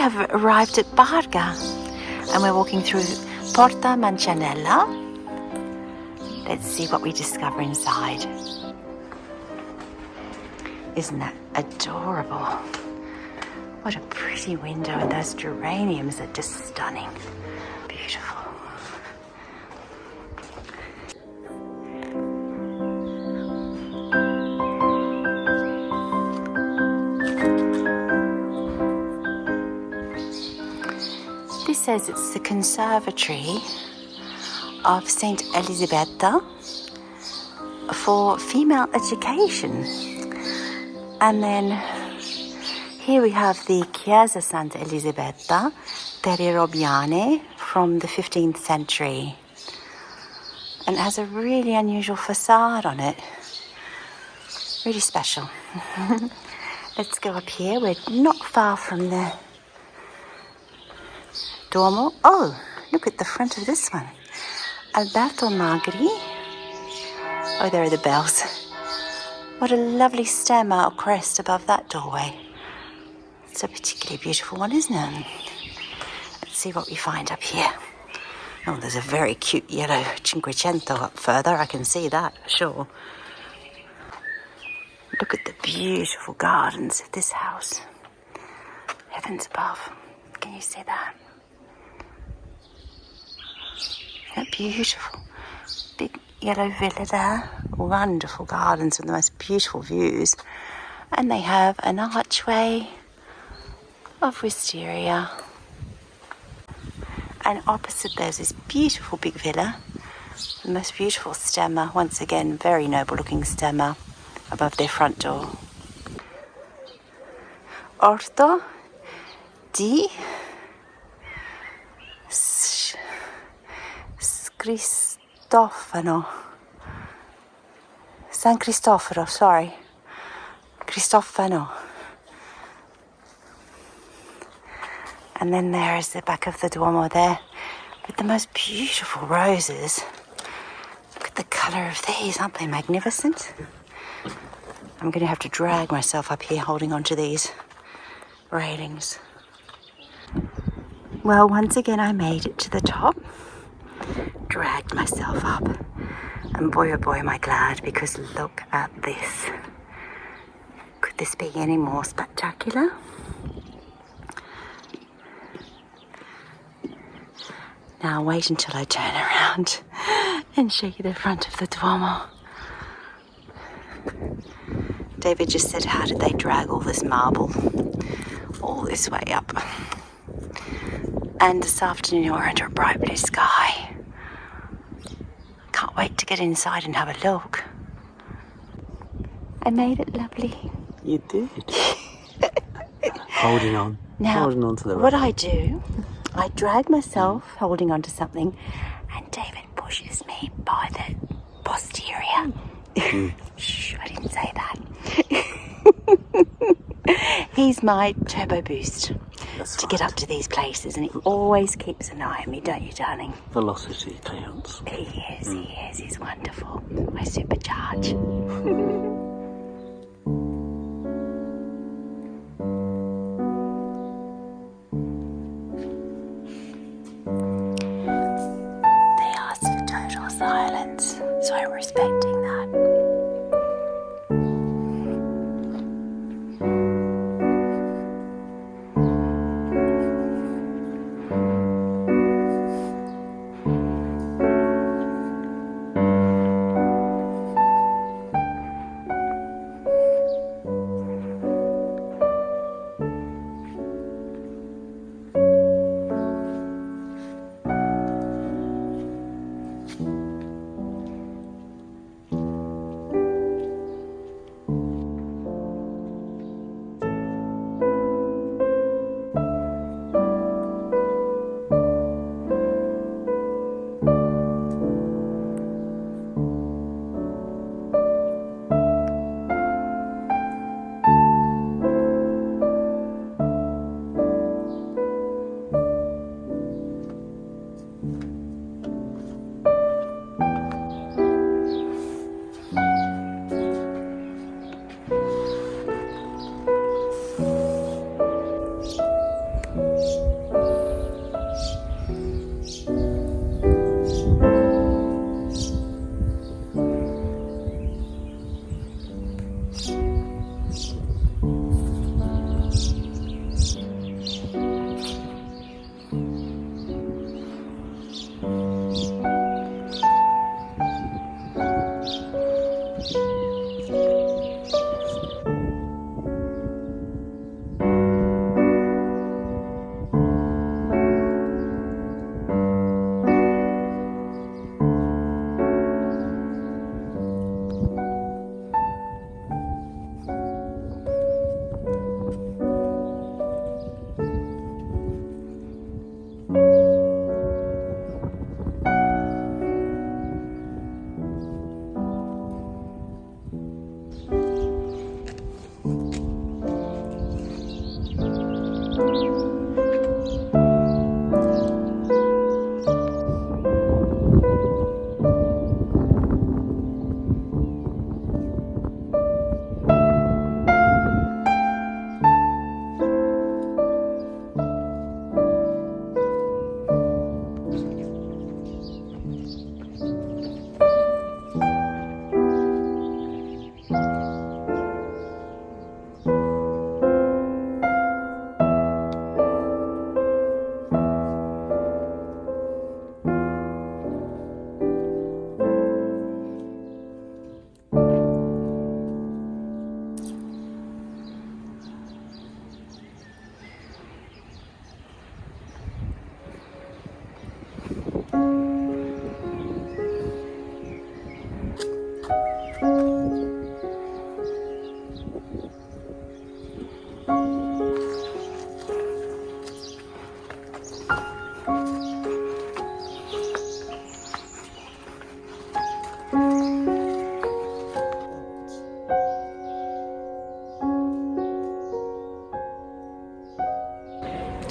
have arrived at Barga and we're walking through Porta Mancinella. Let's see what we discover inside. Isn't that adorable? What a pretty window, and those geraniums are just stunning. Beautiful. This says it's the conservatory of Saint Elisabetta for female education. And then here we have the Chiesa Santa Elisabetta per i Romagna from the 15th century. And it has a really unusual facade on it. Really special. Let's go up here. We're not far from the Duomo. Oh, look at the front of this one. Alberto Magri. Oh, there are the bells. What a lovely stem or crest above that doorway. It's a particularly beautiful one, isn't it? Let's see what we find up here. Oh, there's a very cute yellow Cinquecento up further. I can see that, for sure. Look at the beautiful gardens of this house. Heavens above. Can you see that? Isn't that beautiful? Big yellow villa there. Wonderful gardens with the most beautiful views. And they have an archway of wisteria. And opposite there's this beautiful big villa. The most beautiful stemma. Once again, very noble looking stemma above their front door. Orto di Cristofano. San Cristoforo, sorry. Cristofano. And then there is the back of the Duomo there with the most beautiful roses. Look at the colour of these, aren't they magnificent? I'm going to have to drag myself up here holding onto these railings. Well, once again I made it to the top. Dragged myself up. And boy oh boy am I glad, because look at this. Could this be any more spectacular? Now wait until I turn around and show you the front of the Duomo. David just said, how did they drag all this marble all this way up? And this afternoon we're under a bright blue sky. Can't wait to get inside and have a look. I made it lovely. You did. Holding on. Now, holding on to the what I do, I drag myself holding onto something, and David pushes me by the posterior. Shh, I didn't say that. He's my turbo boost to get up to these places, and he always keeps an eye on me, don't you, darling? Velocity counts. He is, he's wonderful. My supercharge. They asked for total silence, so I'm respecting that.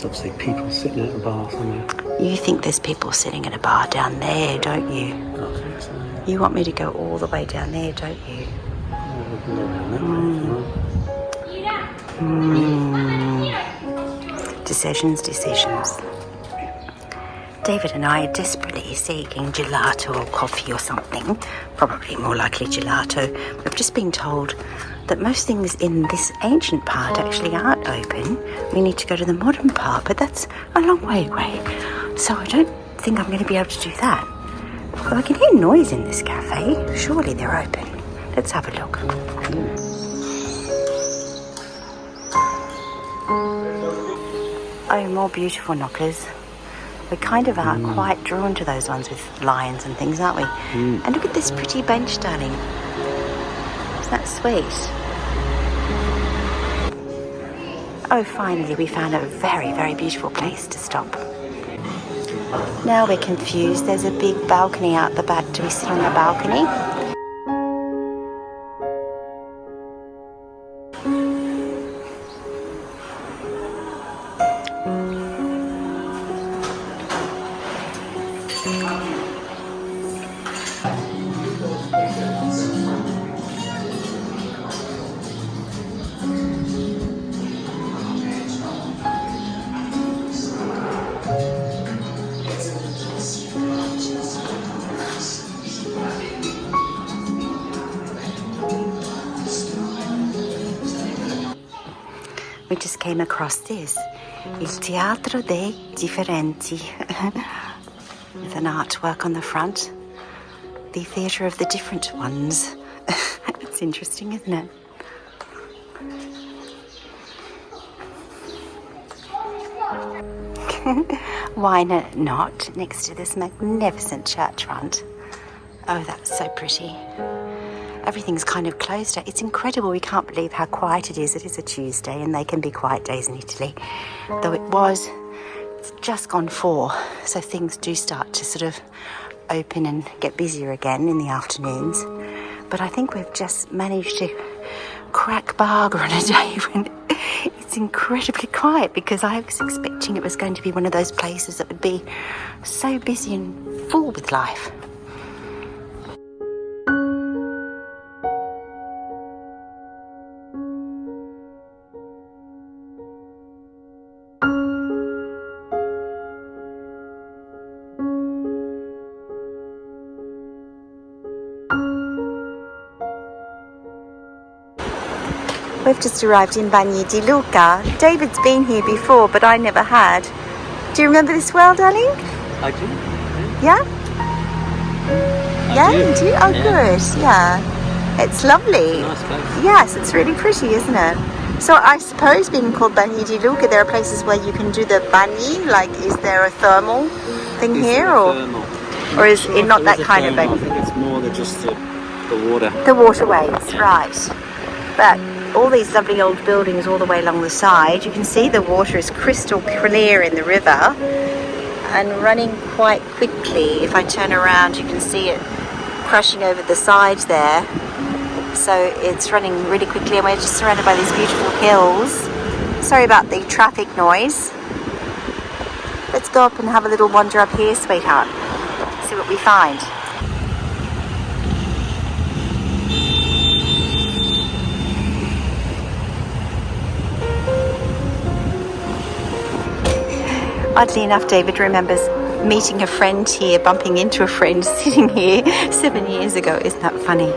There's obviously people sitting at a bar somewhere. You think there's people sitting at a bar down there, don't you? I think so. You want me to go all the way down there, don't you? Decisions. David and I are desperately seeking gelato or coffee or something. Probably more likely gelato. We've just been told that most things in this ancient part actually aren't open. We need to go to the modern part, but that's a long way away. So I don't think I'm going to be able to do that. Well, I can hear noise in this cafe. Surely they're open. Let's have a look. Oh, more beautiful knockers. We kind of are quite drawn to those ones with lions and things, aren't we? And look at this pretty bench, darling. Isn't that sweet? Oh, finally we found a very, very beautiful place to stop. Now we're confused. There's a big balcony out the back. Do we sit on the balcony? We just came across this, Il Teatro dei Differenti, with an artwork on the front, the Theatre of the Different Ones. That's interesting, isn't it? Why not next to this magnificent church front? Oh, that's so pretty. Everything's kind of closed. It's incredible. We can't believe how quiet it is. It is a Tuesday and they can be quiet days in Italy. Though it's just gone 4. So things do start to sort of open and get busier again in the afternoons. But I think we've just managed to crack Barga on a day when it's incredibly quiet, because I was expecting it was going to be one of those places that would be so busy and full with life. We've just arrived in Bagni Di Lucca. David's been here before, but I never had. Do you remember this well, darling? I do. Yeah? I do. You do? Oh, good. Yeah. It's lovely. Nice place. Yes, it's really pretty, isn't it? So I suppose being called Bagni Di Lucca, there are places where you can do the bagni. Like, is there a thermal thing here? Or is it not that kind of bagni? I think it's more than just the water. The waterways, right. But all these lovely old buildings all the way along the side. You can see the water is crystal clear in the river and running quite quickly. If I turn around, you can see it crashing over the sides there. So it's running really quickly, and we're just surrounded by these beautiful hills. Sorry about the traffic noise. Let's go up and have a little wander up here, sweetheart. See what we find. Oddly enough, David remembers meeting a friend here, bumping into a friend sitting here 7 years ago. Isn't that funny?